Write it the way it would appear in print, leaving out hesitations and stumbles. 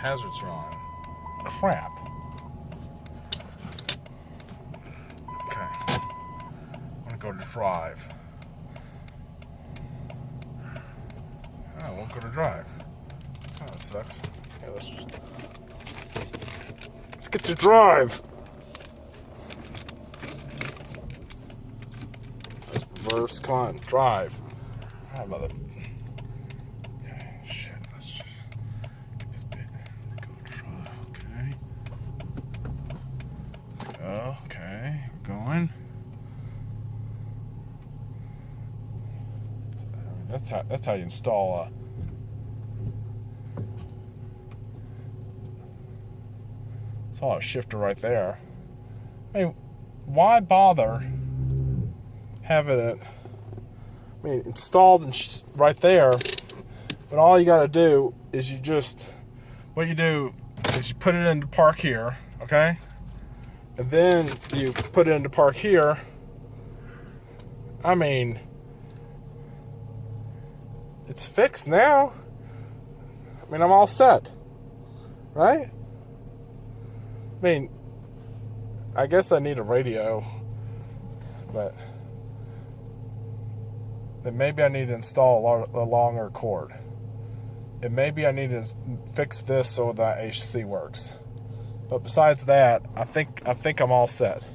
hazards are on. Crap. Okay. I'm gonna go to drive. Oh, I won't go to drive. Oh, that sucks. Okay, let's get to drive. Let's reverse. Come on, drive. Ah, mother. Okay, shit. Let's just get this bit. Go to drive. Okay. Let's go. Okay, we're going. That's how you install a. Saw a shifter right there. I mean, why bother having it? I mean, installed and right there. But all you got to do is what you do is you put it into park here, okay? And then you put it into park here. I mean, it's fixed now. I mean, I'm all set, right? I mean, I guess I need a radio, but then maybe I need to install a longer cord. And maybe I need to fix this so that AC works. But besides that, I think I'm all set.